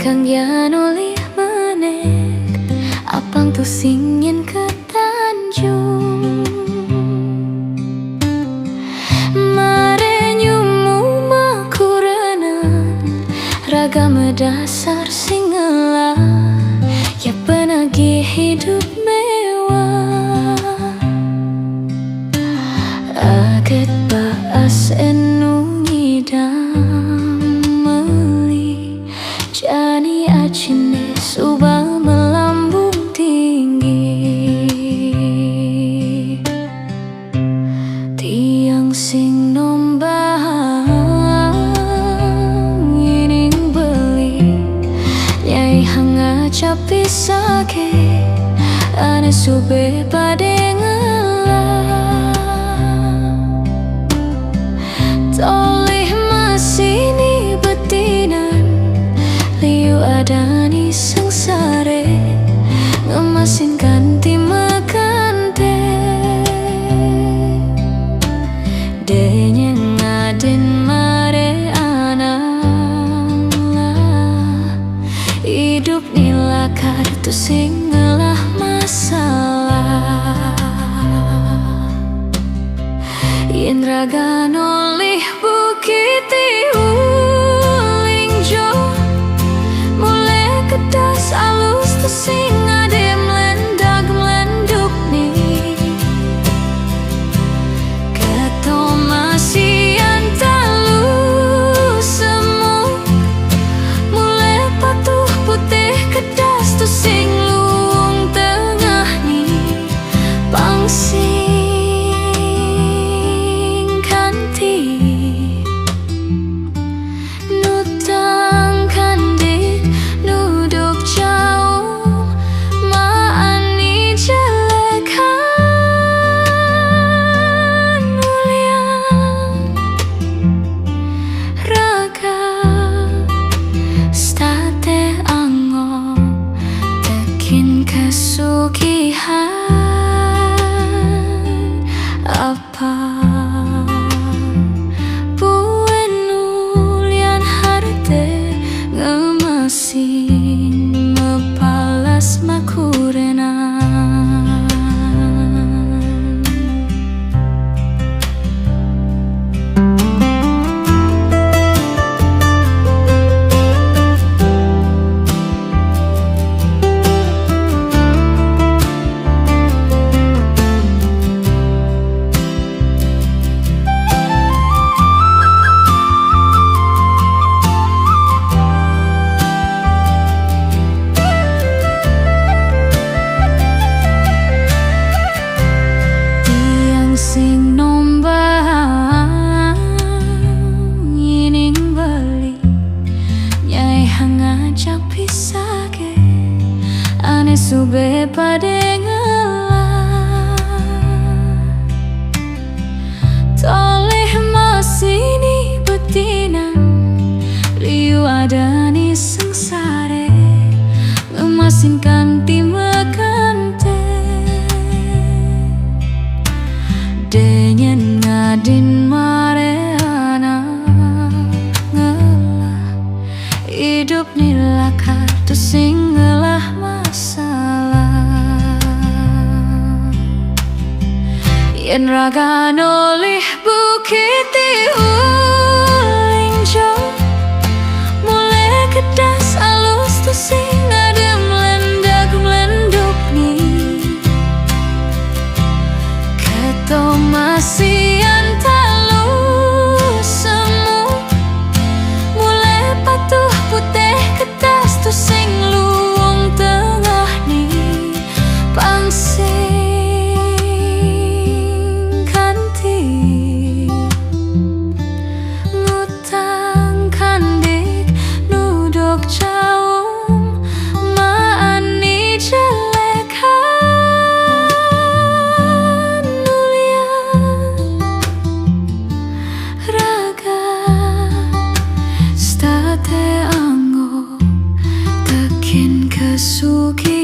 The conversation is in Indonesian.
kang yen oleh meneh apang tu singin ke Tanjung mare nyumu makurenan raga medasar singela ya penagih hidup mewah aget baas enu ngidam meli jani acine subah melambung tinggi tiang sing nombang ining beli nyai hanga capi sake ane sube padengela toleh masini betinan liu adani sengsare ngemasin ganti makante denye ngaden mare anang hidup nilakar tu sing ngelah masalah yen raga nolih bukiti uling jo mulai kedas alus tu sing ade melendag melenduk ni ketomasian talu semu mulai patuh putih kedas tu sing luung tengah ni pangsing kanti nutang kandik nuduk jauh maani jelekan mulia raga state ango tekin kesugihan apa buen nulian harte ngemasin mepalas makurenan sing nombang ining beli nyai hangajak pisake ane sube padengela toleh masini betinan liu adani sengsare ngemasin kanti makante denyen ngadin mare anang ngelah hidup nilakar tu sing ngelah masalah yen raga nolih bukiti uling jo mulai kedas alus tu sing ade melendag melenduk ni ketomasian talu semu mulai patuh putih kedas tu sing luung tengah ni pangsing kanti ngutang kandik nuduk jauh maani jelekan mulia raga state anggo tekin kesugihan